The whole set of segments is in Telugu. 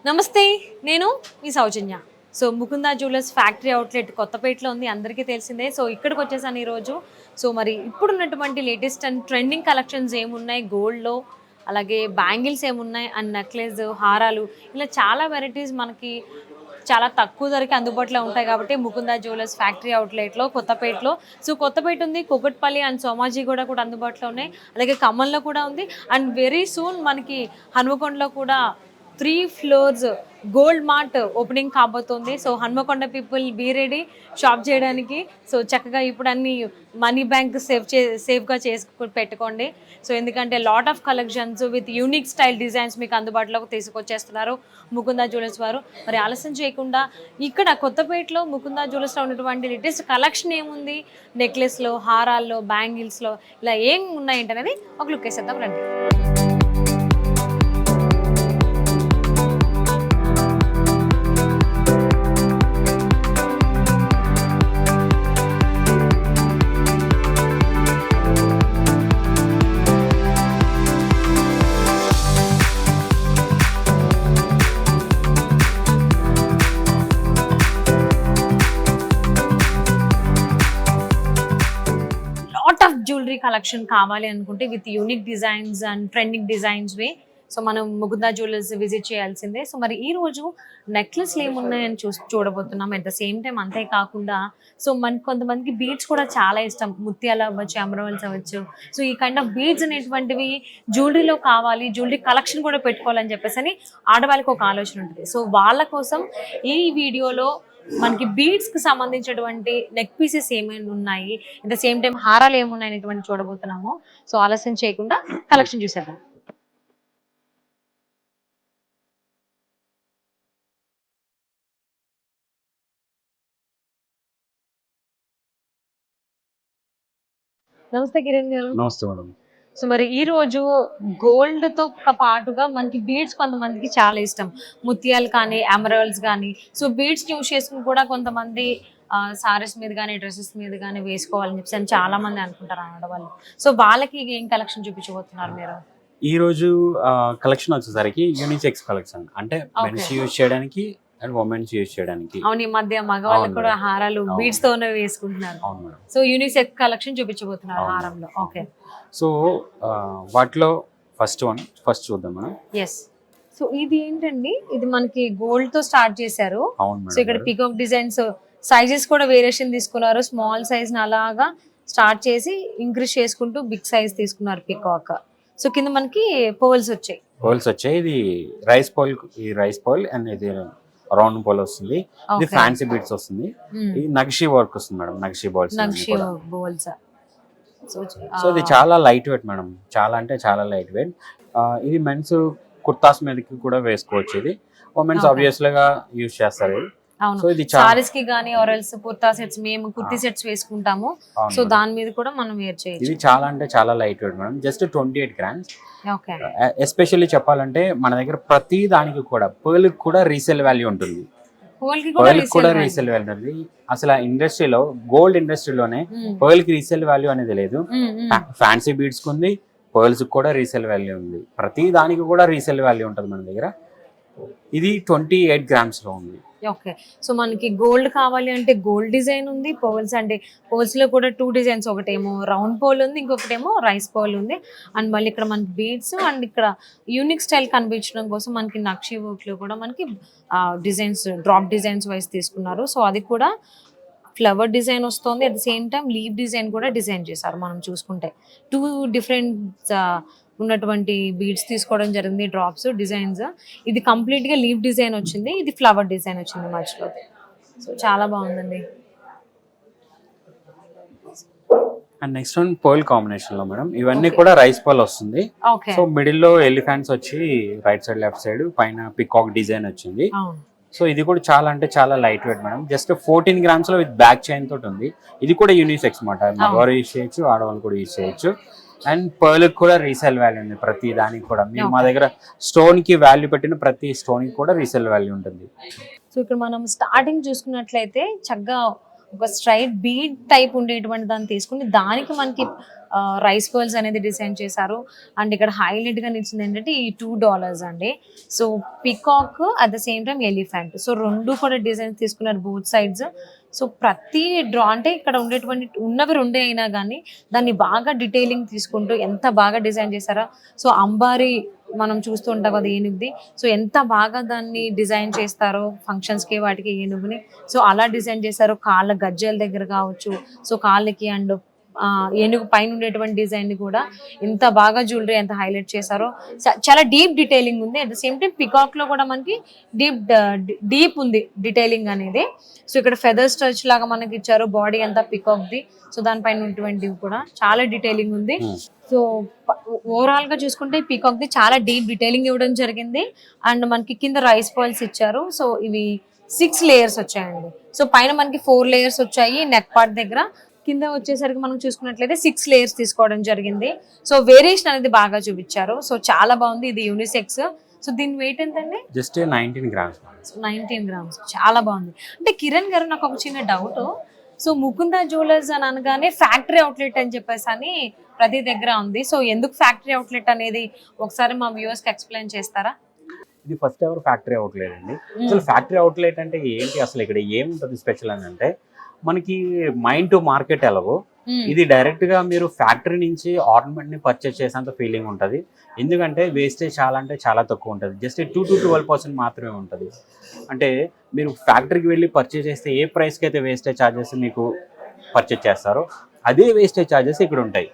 నమస్తే, నేను మీ Soujanya. So Mukunda jewellers factory outlet కొత్తపేటలో ఉంది, అందరికీ తెలిసిందే. సో ఇక్కడికి వచ్చేసాను ఈరోజు. సో మరి ఇప్పుడున్నటువంటి లేటెస్ట్ అండ్ ట్రెండింగ్ కలెక్షన్స్ ఏమున్నాయి గోల్డ్లో, అలాగే బ్యాంగిల్స్ ఏమున్నాయి అండ్ నెక్లెస్, హారాలు, ఇలా చాలా వెరైటీస్ మనకి చాలా తక్కువ ధరకి అందుబాటులో ఉంటాయి. కాబట్టి ముకుందా జ్యువెలర్స్ ఫ్యాక్టరీ అవుట్లెట్లో కొత్తపేటలో. సో కొత్తపేట ఉంది, కుకట్పల్లి అండ్ సోమాజిగూడ కూడా అందుబాటులో ఉన్నాయి, అలాగే ఖమ్మంలో కూడా ఉంది. అండ్ వెరీ సూన్ మనకి హన్మకొండలో కూడా 3 floors గోల్డ్ మార్ట్ ఓపెనింగ్ కాబోతుంది. So Hanamkonda people be ready shop చేయడానికి. సో చక్కగా ఇప్పుడు అన్ని మనీ బ్యాంక్ సేఫ్గా పెట్టుకోండి. సో ఎందుకంటే lot of collections with unique style designs మీకు అందుబాటులోకి తీసుకొచ్చేస్తున్నారు ముకుందా జ్యువెలర్స్ వారు. మరి ఆలస్యం చేయకుండా ఇక్కడ కొత్తపేటలో ముకుందా జ్యువెలర్స్లో ఉన్నటువంటి లేటెస్ట్ కలెక్షన్ ఏముంది, నెక్లెస్లో, హారాల్లో, బ్యాంగిల్స్లో ఇలా ఏం ఉన్నాయంటనేది ఒక లుక్ వేసేద్దాం రండి. జ్యువెలరీ కలెక్షన్ కావాలి అనుకుంటే with unique designs and trending designs way so మనం ముకుందా జ్యువెలర్స్ విజిట్ చేయాల్సిందే. సో మరి ఈ రోజు నెక్లెస్లు ఏమున్నాయని చూడబోతున్నాం. అట్ ద సేమ్ టైం అంతేకాకుండా సో మనకి కొంతమందికి బీడ్స్ కూడా చాలా ఇష్టం, ముత్యాలు అవ్వచ్చు, అమరవల్స్ అవ్వచ్చు. సో ఈ కైండ్ ఆఫ్ బీడ్స్ అనేటువంటివి జ్యువెలరీలో కావాలి, జ్యువెలరీ కలెక్షన్ కూడా పెట్టుకోవాలని చెప్పేసి అని ఆడవాళ్ళకి ఒక ఆలోచన ఉంటుంది. సో వాళ్ళ కోసం ఈ వీడియోలో మనకి బీడ్స్ కి సంబంధించినటువంటి నెక్ పీసెస్ ఏమైనా ఉన్నాయి, అట్ ద సేమ్ టైం హారాలు ఏమున్నాయి అనేటువంటి చూడబోతున్నాము. సో ఆలస్యం చేయకుండా కలెక్షన్ చూసేద్దాం. నమస్తే కిరణ్ గారు. నమస్తే మేడం. సో మరి ఈ రోజు గోల్డ్ తో పాటుగా మనకి బీడ్స్ కొంతమందికి చాలా ఇష్టం, ముత్యాలు కానీ, ఎమరాల్డ్స్ కానీ. సో బీడ్స్ యూస్ చేసుకుని కూడా కొంతమంది సారీస్ మీద కానీ, డ్రెస్సెస్ మీద కానీ వేసుకోవాలని చెప్పి అని చాలా మంది అనుకుంటారు ఆడవాళ్ళు. సో వాళ్ళకి ఏం కలెక్షన్ చూపించబోతున్నారు మీరు? ఈ రోజు కలెక్షన్ వచ్చేసరికి యూనిసెక్స్ కలెక్షన్, అంటే మెన్స్ యూజ్ చేయడానికి అండ్ ఉమెన్స్ యూజ్ చేయడానికి. అవును, ఈ మధ్య మగవాళ్ళకి కూడా హారాలు బీడ్స్ తోనే వేసుకుంటున్నారు. సో యూనిసెక్స్ కలెక్షన్ చూపించబోతున్నారు హారంలో. ఓకే, సో వాటిలో ఫస్ట్ చూద్దాం మనం. ఎస్. సో ఇది ఏంటండి, ఇది మనకి గోల్డ్ తో స్టార్ట్ చేశారు. సో ఇక్కడ పికాక్ డిజైన్స్, సైజెస్ కూడా వేరియేషన్ తీసుకున్నారు. స్మాల్ సైజ్ అలాగా స్టార్ట్ చేసి ఇంక్రీజ్ చేసుకుంటూ బిగ్ సైజ్ తీసుకున్నారు పికాక్. సో కింద మనకి పోల్స్ వచ్చాయి. ఇది రైస్ పోల్ అండ్ ఇది రౌండ్ పోల్ వస్తుంది. ఇది ఫ్యాన్సీ బీడ్స్ వస్తుంది. ఇది నక్షి వర్క్ వస్తుంది మేడం, నక్షి బోల్స్. సో ఇది చాలా లైట్ వెయిట్ మేడం, చాలా అంటే చాలా లైట్ వెయిట్. ఇది మెన్స్ కుర్తాస్ మీదకి కూడా వేసుకోవచ్చు. ఇది ఉమెన్స్ ఆబ్వియస్లీ గా యూజ్ చేస్తారు. సో ఇది సారీస్ కి గానీ ఆర్ ఎల్స్ కుర్తా సెట్స్, మేము కుర్తీ సెట్స్ వేసుకుంటాము. సో దాని మీద కూడా మనం వేర్ చేయొచ్చు. ఇది చాలా అంటే చాలా light weight madam, just 28 grams. Okay, especially చెప్పాలంటే మన దగ్గర ప్రతి దానికి కూడా పర్ల్ కూడా రీసేల్ వాల్యూ ఉంటుంది. రీసేల్ వాల్యూ ఉంటుంది. అసలు ఇండస్ట్రీలో, గోల్డ్ ఇండస్ట్రీలోనే పర్ల్ కి రీసేల్ వాల్యూ అనేది లేదు. ఫ్యాన్సీ బీడ్స్ కి ఉంది, పర్ల్స్ కూడా రీసేల్ వాల్యూ ఉంది. ప్రతి దానికి కూడా రీసేల్ వాల్యూ ఉంటుంది మన దగ్గర. ఇది 28 grams లో ఉంది. ఓకే, సో మనకి గోల్డ్ కావాలి అంటే గోల్డ్ డిజైన్ ఉంది, పోల్స్ అంటే పోల్స్ లో కూడా 2 డిజైన్స్, ఒకటేమో రౌండ్ పోల్ ఉంది, ఇంకొకటేమో రైస్ పోల్ ఉంది. అండ్ మళ్ళీ ఇక్కడ మనకి బీడ్స్ అండ్ ఇక్కడ యూనిక్ స్టైల్ కనిపించడం కోసం మనకి నక్షి వర్క్ లో కూడా మనకి డిజైన్స్, డ్రాప్ డిజైన్స్ వైజ్ తీసుకున్నారు. సో అది కూడా ఫ్లవర్ డిజైన్ వస్తుంది, at the same time leave design కూడా డిజైన్ చేశారు. మనం చూసుకుంటే 2 డిఫరెంట్ ఉన్నటువంటి బీడ్స్ తీసుకోవడం జరిగింది, డ్రాప్స్ డిజైన్స్. ఇది కంప్లీట్ గా లీవ్ డిజైన్ వచ్చింది, ఇది ఫ్లవర్ డిజైన్ వచ్చింది మధ్యలో. సో చాలా బాగుందండి. And next one pearl combination లో మేడం, ఇవన్నీ కూడా రైస్ పర్ల్ వస్తుంది. సో మిడిల్ లో ఎలిఫెంట్స్ వచ్చి రైట్ సైడ్ లెఫ్ట్ సైడ్, పైన పికాక్ డిజైన్ వచ్చింది. సో ఇది కూడా చాలా అంటే చాలా light weight madam, just 14 grams లో విత్ బ్యాక్ చైన్ తోటి ఉంది. ఇది కూడా యూనిసెక్స్ మాట, మగవారు యూజ్ చేయొచ్చు, ఆడవాళ్ళు కూడా యూజ్ చేయొచ్చు. అండ్ పర్ల్ కూడా రీసేల్ వాల్యూ ఉంది ప్రతి దానికి కూడా. మీరు మా దగ్గర స్టోన్ కి వాల్యూ పెట్టిన ప్రతి స్టోన్ కి కూడా రీసేల్ వాల్యూ ఉంటుంది. సో ఇక్కడ మనం స్టార్టింగ్ చూసుకున్నట్లయితే చక్కగా ఒక స్ట్రైట్ బీడ్ టైప్ ఉండేటువంటి దాన్ని తీసుకుని దానికి మనకి రైస్ పర్ల్స్ అనేది డిజైన్ చేశారు. అండ్ ఇక్కడ హైలైట్ గా నిలిచింది ఏంటంటే ఈ $2 అండి. So peacock at the same time elephant, so రెండు కూడా డిజైన్స్ తీసుకున్నారు బోత్ సైడ్స్. సో ప్రతి డ్రా అంటే ఇక్కడ ఉన్నవి రెండే అయినా కానీ దాన్ని బాగా డీటెయిలింగ్ తీసుకుంటూ ఎంత బాగా డిజైన్ చేశారో. సో అంబారీ మనం చూస్తూ ఉంటాం కదా ఏనుగుది, సో ఎంత బాగా దాన్ని డిజైన్ చేస్తారో ఫంక్షన్స్కి వాటికి ఏనుగుని. సో అలా డిజైన్ చేశారు. కాళ్ళ గజ్జల దగ్గర కావచ్చు, సో కాళ్ళకి అండ్ ఏనుగు పైన ఉండేటువంటి డిజైన్ ని కూడా ఎంత బాగా జ్యువెలరీ ఎంత హైలైట్ చేశారో. చాలా డీప్ డీటెయిలింగ్ ఉంది. At the same time peacock లో కూడా మనకి డీప్ ఉంది డీటెయిలింగ్ అనేది. సో ఇక్కడ ఫెదర్ స్ట్రచ్ లాగా మనకి ఇచ్చారు, బాడీ అంతా పికాక్ ది. సో దానిపైన ఉన్నటువంటివి కూడా చాలా డీటెయిలింగ్ ఉంది. సో ఓవరాల్ గా చూసుకుంటే పీకాక్ ది చాలా డీప్ డీటెయిలింగ్ ఇవ్వడం జరిగింది. అండ్ మనకి కింద రైస్ పర్ల్స్ ఇచ్చారు. సో ఇవి 6 లేయర్స్ వచ్చాయండి. సో పైన మనకి 4 లేయర్స్ వచ్చాయి నెక్ పార్ట్ దగ్గర. కింద వచ్చేసరికి మనం చూసుకున్నట్లయితే 6 లేయర్స్ తీసుకోవడం జరిగింది. సో వేరియేషన్ అనేది బాగా చూపించారు. సో చాలా బాగుంది. ఇది యూనిసెక్స్. సో దీని వెయిట్ ఎంతండి? Just 19 grams. 19 grams. చాలా బాగుంది. అంటే కిరణ్ గారు నాకు ఒక చిన్న డౌట్. సో ముకుందా జ్యువెలర్స్ అని అనగానే ఫ్యాక్టరీ అవుట్లెట్ అని చెప్పేసి అని ప్రతి దగ్గర ఉంది. సో ఎందుకు ఫ్యాక్టరీ అవుట్లెట్ అనేది ఒకసారి మా వ్యూవర్స్ కి ఎక్స్ప్లెయిన్ చేస్తారా? ఇది ఫస్ట్ ఎవర్ ఫ్యాక్టరీ అవుట్లెట్ అండి. అసలు ఫ్యాక్టరీ అవుట్లెట్ అంటే ఏంటి, అసలు ఇక్కడ ఏముంటుంది స్పెషల్ అని అంటే, మనకి మైండ్ టు మార్కెట్ ఎలాగో ఇది డైరెక్ట్ గా మీరు ఫ్యాక్టరీ నుంచి ఆర్నమెంట్ ని పర్చేస్ చేసేంత ఫీలింగ్ ఉంటుంది. ఎందుకంటే వేస్టేజ్ చాలా అంటే చాలా తక్కువ ఉంటుంది. జస్ట్ 2 to 12% మాత్రమే ఉంటుంది. అంటే మీరు ఫ్యాక్టరీకి వెళ్ళి పర్చేస్ చేస్తే ఏ ప్రైస్కి అయితే వేస్టేజ్ ఛార్జెస్ మీకు పర్చేస్ చేస్తారో అదే వేస్టేజ్ ఛార్జెస్ ఇక్కడ ఉంటాయి.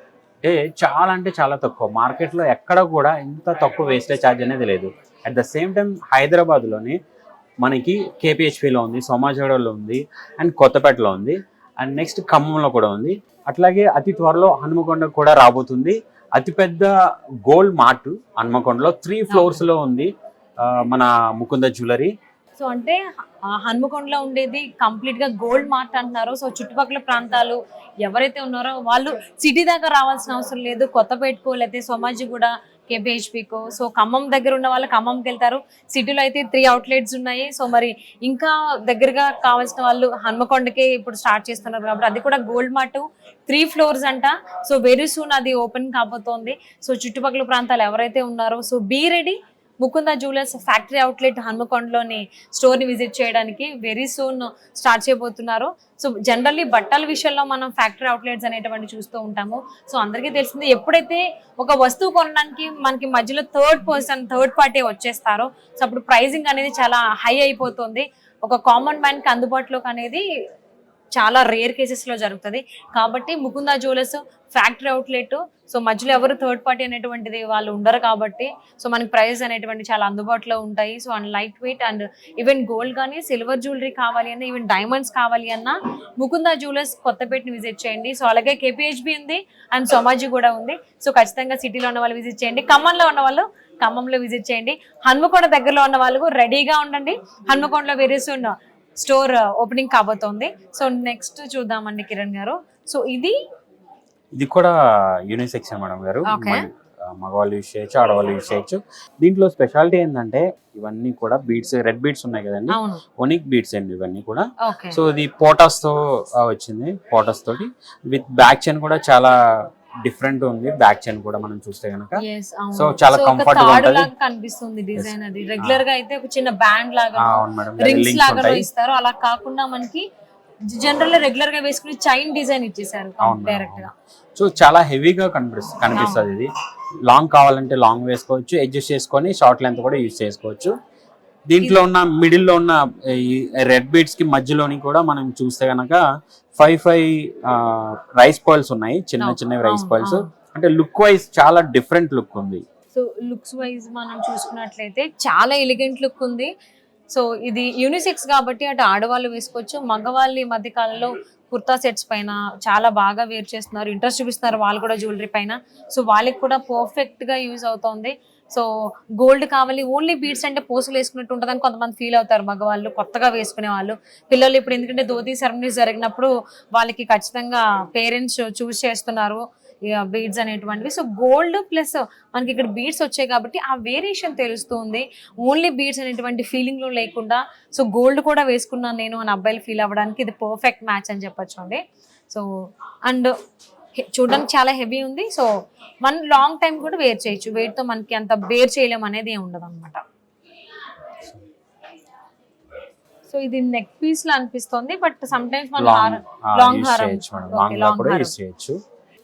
అంటే చాలా తక్కువ. మార్కెట్లో ఎక్కడ కూడా ఇంత తక్కువ వేస్టేజ్ ఛార్జ్ అనేది లేదు. అట్ ద సేమ్ టైం హైదరాబాద్లోని మనకి కేపీహెచ్పిలో ఉంది, సోమాజిగూడలో ఉంది, అండ్ కొత్తపేటలో ఉంది, అండ్ నెక్స్ట్ ఖమ్మంలో కూడా ఉంది. అట్లాగే అతి త్వరలో హనుమకొండకు కూడా రాబోతుంది. అతిపెద్ద గోల్డ్ మార్ట్ హనుమకొండలో 3 floors లో ఉంది మన ముకుంద జ్యువెలరీ. సో అంటే హన్మకొండలో ఉండేది కంప్లీట్ గా గోల్డ్ మార్ట్ అంటున్నారు. సో చుట్టుపక్కల ప్రాంతాలు ఎవరైతే ఉన్నారో వాళ్ళు సిటీ దాకా రావాల్సిన అవసరం లేదు. కొత్తపేటకో లేకపోతే సోమాజిగూడ కేపీహెచ్పికో, సో ఖమ్మం దగ్గర ఉన్న వాళ్ళు ఖమ్మంకి వెళ్తారు. సిటీలో అయితే 3 outlets ఉన్నాయి. సో మరి ఇంకా దగ్గరగా కావాల్సిన వాళ్ళు హన్మకొండకే ఇప్పుడు స్టార్ట్ చేస్తున్నారు కాబట్టి అది కూడా గోల్డ్ మార్ట్ 3 floors అంట. సో వెరీ సూన్ అది ఓపెన్ కాబోతోంది. సో చుట్టుపక్కల ప్రాంతాలు ఎవరైతే ఉన్నారో so be ready. Mukunda jewellers factory outlet హన్మకొండలోని స్టోర్ని విజిట్ చేయడానికి వెరీ సూన్ స్టార్ట్ చేయబోతున్నారు. సో జనరల్లీ బట్టల విషయంలో మనం ఫ్యాక్టరీ అవుట్లెట్స్ అనేటువంటి చూస్తూ ఉంటాము. సో అందరికీ తెలిసింది, ఎప్పుడైతే ఒక వస్తువు కొనడానికి మనకి మధ్యలో థర్డ్ పార్టీ వచ్చేస్తారో సో అప్పుడు ప్రైజింగ్ అనేది చాలా హై అయిపోతుంది. ఒక కామన్ మ్యాన్కి అందుబాటులోకి అనేది చాలా రేర్ కేసెస్లో జరుగుతుంది. కాబట్టి Mukunda jewellers factory outlet, so మధ్యలో ఎవరు థర్డ్ పార్టీ అనేటువంటిది వాళ్ళు ఉండరు కాబట్టి సో మనకి ప్రైస్ అనేటువంటి చాలా అందుబాటులో ఉంటాయి. So and light weight and even gold కానీ సిల్వర్ జ్యువెలరీ కావాలి అన్నా, ఈవెన్ డైమండ్స్ కావాలి అన్నా ముకుందా జ్యువెలర్స్ కొత్తపేటని విజిట్ చేయండి. సో అలాగే కేపీహెచ్బి ఉంది అండ్ సోమాజీ కూడా ఉంది. సో ఖచ్చితంగా సిటీలో ఉన్న వాళ్ళు విజిట్ చేయండి. ఖమ్మంలో ఉన్న వాళ్ళు ఖమ్మంలో విజిట్ చేయండి. హన్మకొండ దగ్గరలో ఉన్న వాళ్ళు రెడీగా ఉండండి. హన్మకొండలో వెరీ సూన్ స్టోర్ ఓపెనింగ్ కాబోతోంది. సో నెక్స్ట్ చూద్దామండి కిరణ్ గారు. సో ఇది కూడా యూనిసెక్స్ మేడం గారు. మగవాళ్ళు యూజ్ చేయొచ్చు, ఆడవాళ్ళు యూజ్ చేయొచ్చు. దీంట్లో స్పెషాలిటీ ఏంటంటే ఇవన్నీ కూడా బీడ్స్, రెడ్ బీడ్స్ ఉన్నాయి కదండి, ఒనిక్ బీడ్స్ అండి ఇవన్నీ కూడా. సో ఇది పోటాస్ తో వచ్చింది. పోటాస్ తోటి విత్ బ్యాక్ చైన్ కూడా చాలా డిఫరెంట్ ఉంది. బ్యాక్ చైన్ కూడా మనం చూస్తే కనుక సో చాలా కంఫర్టబుల్ ఉంటుంది. కనిపిస్తుంది డిజైన్. అది రెగ్యులర్ గా అయితే ఒక చిన్న బ్యాండ్ లాగా రింగ్స్ లాగా ఇస్తారు. అలా కాకుండా మనకి జనరల్ రెగ్యులర్ గా వేసుకుని చైన్ డిజైన్ ఇచ్చేసారు డైరెక్ట్ గా. సో చాలా హెవీగా కనిపిస్తుంది. ఇది లాంగ్ కావాలంటే లాంగ్ వేసుకోవచ్చు, అడ్జస్ట్ చేసుకొని షార్ట్ లెంత్ కూడా యూజ్ చేసుకోవచ్చు. దీంట్లో ఉన్న మిడిల్లో ఉన్న ఈ రెడ్ బీడ్స్ కి మధ్యలోని కూడా మనం చూస్తే కనుక 5 రైస్ పర్ల్స్ ఉన్నాయి, చిన్న రైస్ పర్ల్స్. అంటే లుక్ వైజ్ చాలా డిఫరెంట్ లుక్ ఉంది. సో లుక్స్ వైజ్ మనం చూసుకున్నట్లయితే చాలా ఎలిగెంట్ లుక్ ఉంది. సో ఇది యూనిసెక్స్ కాబట్టి అటు ఆడవాళ్ళు వేసుకోవచ్చు. మగవాళ్ళు ఈ మధ్య కాలంలో కుర్తా సెట్స్ పైన చాలా బాగా వేర్ చేస్తున్నారు, ఇంట్రెస్ట్ చూపిస్తున్నారు వాళ్ళు కూడా జ్యువెలరీ పైన. సో వాళ్ళకి కూడా పర్ఫెక్ట్ గా యూజ్ అవుతుంది. సో గోల్డ్ కావాలి, ఓన్లీ బీడ్స్ అంటే పోసులు వేసుకున్నట్టు ఉంటుందని కొంతమంది ఫీల్ అవుతారు మగవాళ్ళు, కొత్తగా వేసుకునే వాళ్ళు. పిల్లలు ఇప్పుడు ఎందుకంటే ధోతి సెరమనీస్ జరిగినప్పుడు వాళ్ళకి ఖచ్చితంగా పేరెంట్స్ చూస్ చేస్తున్నారు బీడ్స్ అనేటువంటివి. సో గోల్డ్ ప్లస్ మనకి ఇక్కడ బీడ్స్ వచ్చాయి కాబట్టి ఆ వేరియేషన్ తెలుస్తుంది. ఓన్లీ బీడ్స్ అనేటువంటి ఫీలింగ్లో లేకుండా సో గోల్డ్ కూడా వేసుకున్నాను నేను అని అబ్బాయిలు ఫీల్ అవ్వడానికి ఇది పర్ఫెక్ట్ మ్యాచ్ అని చెప్పొచ్చు అండి. సో అండ్ చూడడానికి చాలా హెవీ ఉంది. సో మనం లాంగ్ టైం కూడా వేర్ చేయొచ్చు. వెయిట్తో మనకి అంత బేర్ చేయలేం అనేది ఏమి ఉండదు అనమాట. సో ఇది నెక్ పీస్ లా అనిపిస్తుంది బట్ సమ్ టైమ్స్ మనం లాంగ్ హారం చేయొచ్చు.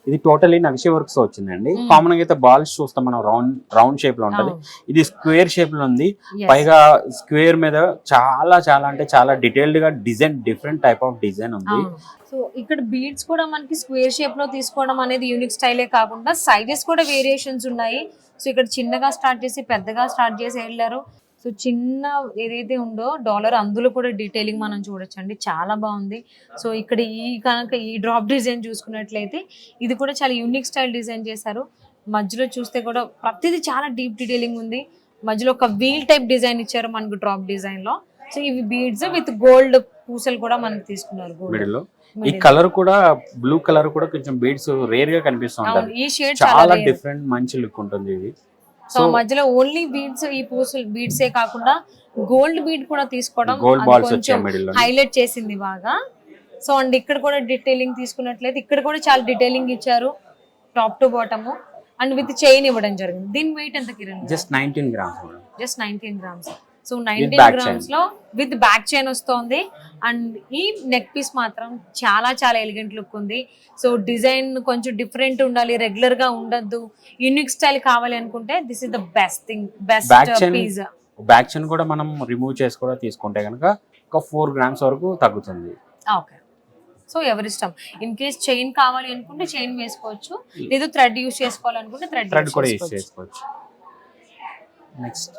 ఇది టోటలీ నక్షి వర్క్స్ వచ్చిందండి. కామన్ గా అయితే బాల్స్ చూస్తాం మనం రౌండ్ షేప్ లో ఉంటది, ఇది స్క్వేర్ షేప్ లో ఉంది. పైగా స్క్వేర్ మీద చాలా చాలా అంటే చాలా డీటెయిల్డ్ గా design, different type of design ఉంది. సో ఇక్కడ బీడ్స్ కూడా మనకి స్క్వేర్ షేప్ లో తీసుకోవడం అనేది యూనిక్ స్టైలే కాకుండా సైజెస్ కూడా వేరియేషన్స్ ఉన్నాయి. సో ఇక్కడ చిన్నగా స్టార్ట్ చేసి పెద్దగా స్టార్ట్ చేసి వెళ్ళారు. సో చిన్న ఏదైతే ఉందో డాలర్ అందులో కూడా డీటెయిలింగ్ మనం చూడొచ్చండి, చాలా బాగుంది. సో ఇక్కడ ఈ డ్రాప్ డిజైన్ చూసుకున్నట్లయితే ఇది కూడా చాలా యూనిక్ స్టైల్ డిజైన్ చేశారు. మధ్యలో చూస్తే కూడా ప్రతిదీ చాలా డీప్ డీటెయిలింగ్ ఉంది. మధ్యలో ఒక వీల్ టైప్ డిజైన్ ఇచ్చారు మనకు డ్రాప్ డిజైన్ లో. సో ఇవి బీడ్స్ విత్ గోల్డ్ పూసలు కూడా మనకి తీసుకున్నారు. గోల్డ్ ఈ కలర్ కూడా బ్లూ కలర్ కూడా కొంచెం బీడ్స్ రేర్ గా కనిపిస్తుంది. ఈ షేడ్ చాలా డిఫరెంట్ మంచి లుక్ ఉంటుంది ఇది. సో మధ్యలో ఓన్లీ బీడ్స్, ఈ పూసలు బీడ్సే కాకుండా గోల్డ్ బీడ్ కూడా తీసుకోవడం హైలైట్ చేసింది బాగా. సో అండ్ ఇక్కడ కూడా డీటెయిలింగ్ తీసుకున్నట్లయితే ఇక్కడ కూడా చాలా డీటెయిలింగ్ ఇచ్చారు top to bottom and with chain ఇవ్వడం జరిగింది. దీని వెయిట్ ఎంత Kiran? Just 19 grams. Just 19 grams. So 19 grams లో విత్ బ్యాక్ చైన్ వస్తుంది. అండ్ ఈ నెక్ పీస్ మాత్రం చాలా చాలా ఎలిగెంట్ లుక్ ఉంది. సో డిజైన్ కొంచెం డిఫరెంట్ ఉండాలి, రెగ్యులర్ గా ఉండద్దు, యూనిక్ స్టైల్ కావాలి అనుకుంటే this is the best thing, best piece. Back chain కూడా మనం రిమూవ్ చేసి కూడా తీసుకుంటే కనుక ఒక 4 grams వరకు తగ్గుతుంది. ఓకే. సో ఎవరిష్టం, ఇన్ కేస్ చైన్ కావాలి అనుకుంటే చైన్ వేసుకోవచ్చు, లేదు థ్రెడ్ యూస్ చేసుకోవాలనుకుంటే థ్రెడ్ కూడా యూస్ చేసుకోవచ్చు. నెక్స్ట్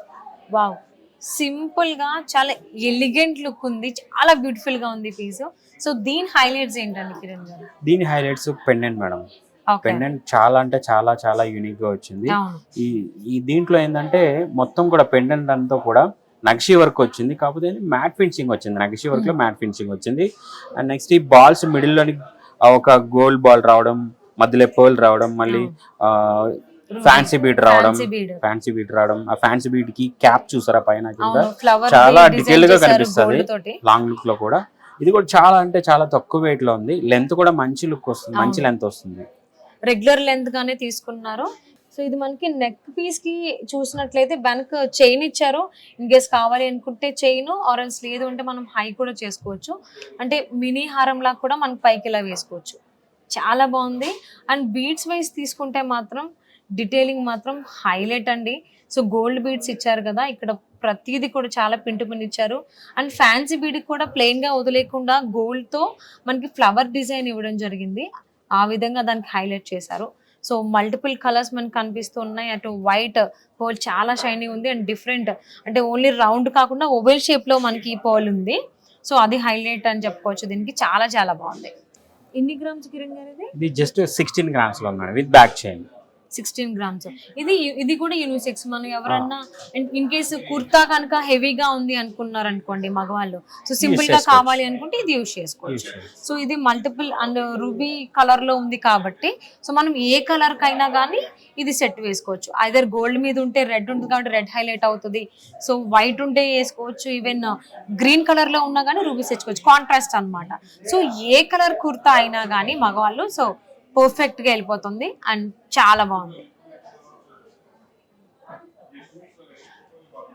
వావ్, సింపుల్ గా చాలా ఎలిగెంట్ లుక్ ఉంది, చాలా బ్యూటిఫుల్ గా ఉంది పీస్. సో దీని హైలైట్స్ ఏంటండి కిరణ్ గారు? దీని హైలైట్స్ పెండెంట్ మేడం. పెండెంట్ చాలా అంటే చాలా చాలా యూనిక్ గా వచ్చింది. ఈ దీంట్లో ఏంటంటే మొత్తం కూడా పెండెంట్ అంతా కూడా నక్షి వర్క్ వచ్చింది, కాకపోతే మ్యాట్ ఫినిషింగ్ వచ్చింది. నక్షి వర్క్ లో మ్యాట్ ఫినిషింగ్ వచ్చింది. అండ్ నెక్స్ట్ ఈ బాల్స్ మిడిల్ లోని ఒక గోల్డ్ బాల్ రావడం, మధ్యలో పర్ల్ రావడం, మళ్ళీ ఫ్యాన్సీ బీడ్ రావడం, ఆ ఫ్యాన్సీ బీడ్ కి క్యాప్ చూసారా పైన కింద, చాలా డీటెయిల్ గా కనిపిస్తుంది లాంగ్ లుక్ లో కూడా. ఇది కూడా చాలా అంటే చాలా తక్కువ వెయిట్ లో ఉంది. లెంత్ కూడా మంచి లుక్ వస్తుంది, మంచి లెంత్ వస్తుంది, రెగ్యులర్ లెంత్ గానే తీసుకున్నారు. సో ఇది మనకి నెక్ పీస్ కి చూసినట్లయితే వెనక చైన్ ఇచ్చారు. ఇన్ కేస్ కావాలి అనుకుంటే చైన్, ఆరెంజ్ లేదు అంటే మనం హై కూడా చేసుకోవచ్చు. అంటే మినీ హారం లాగా కూడా మనకి పైకి ఇలా వేసుకోవచ్చు. చాలా బాగుంది. అండ్ బీడ్స్ వైజ్ తీసుకుంటే మాత్రం డీటెయిలింగ్ మాత్రం హైలైట్ అండి. సో గోల్డ్ బీడ్స్ ఇచ్చారు కదా, ఇక్కడ ప్రతిదీ కూడా చాలా పింటుపిన్ ఇచ్చారు. అండ్ ఫ్యాన్సీ బీడ్ కూడా ప్లెయిన్ గా వదిలేకుండా గోల్డ్ తో మనకి ఫ్లవర్ డిజైన్ ఇవ్వడం జరిగింది. ఆ విధంగా దానికి హైలైట్ చేశారు. సో మల్టిపుల్ కలర్స్ మనకు కనిపిస్తున్నాయి. అటు వైట్ పర్ల్ చాలా షైనీ ఉంది అండ్ డిఫరెంట్, అంటే ఓన్లీ రౌండ్ కాకుండా ఓవెల్ షేప్ లో మనకి ఈ పర్ల్ ఉంది. సో అది హైలైట్ అని చెప్పుకోవచ్చు. దీనికి చాలా చాలా బాగుంది. ఎన్ని గ్రామ్స్ కిరణ్ గారు? ఇది జస్ట్ 16 grams లో ఉన్నాడు విత్ బ్యాక్ చైన్. 16 grams. ఇది కూడా యూనిసెక్స్. మనం ఎవరన్నా ఇన్ కేసు కుర్తా కనుక హెవీగా ఉంది అనుకున్నారు అనుకోండి మగవాళ్ళు, సో సింపుల్ గా కావాలి అనుకుంటే ఇది యూజ్ చేసుకోవచ్చు. సో ఇది మల్టిపుల్ అండ్ రూబీ కలర్ లో ఉంది కాబట్టి సో మనం ఏ కలర్ కైనా కానీ ఇది సెట్ వేసుకోవచ్చు. ఐదర్ గోల్డ్ మీద ఉంటే రెడ్ ఉంటుంది కాబట్టి రెడ్ హైలైట్ అవుతుంది. సో వైట్ ఉంటే వేసుకోవచ్చు. ఈవెన్ గ్రీన్ కలర్ లో ఉన్నా కానీ రూబీ తెచ్చుకోవచ్చు, కాంట్రాస్ట్ అన్నమాట. సో ఏ కలర్ కుర్తా అయినా కానీ మగవాళ్ళు సో పర్ఫెక్ట్ గా వెళ్ళిపోతుంది అండ్ చాలా బాగుంది.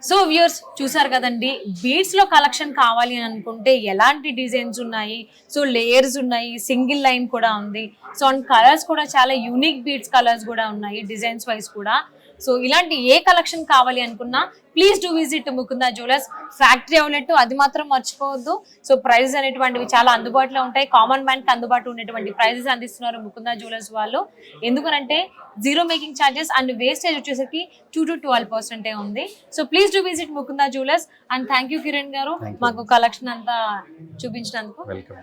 సో వ్యూయర్స్ చూసారు కదండి, బీడ్స్ లో కలెక్షన్ కావాలి అని అనుకుంటే ఎలాంటి డిజైన్స్ ఉన్నాయి, సో లేయర్స్ ఉన్నాయి, సింగిల్ లైన్ కూడా ఉంది. సో అండ్ కలర్స్ కూడా చాలా యూనిక్ బీడ్స్ కలర్స్ కూడా ఉన్నాయి, డిజైన్స్ వైజ్ కూడా. సో ఇలాంటి ఏ కలెక్షన్ కావాలి అనుకున్నా please do visit Mukunda jewellers factory outlet. అది మాత్రం మర్చిపోవద్దు. సో ప్రైజెస్ అనేటువంటివి చాలా అందుబాటులో ఉంటాయి. కామన్ మ్యాన్ కి అందుబాటులో ఉన్నటువంటి ప్రైజెస్ అందిస్తున్నారు ముకుందా జ్యువెలర్స్ వాళ్ళు. ఎందుకంటే zero making charges and wastage వచ్చేసరికి 2 to 12% ఉంది. So please do visit Mukunda jewellers. And thank you Kiran గారు మాకు కలెక్షన్ అంతా చూపించినందుకు. వెల్కమ్.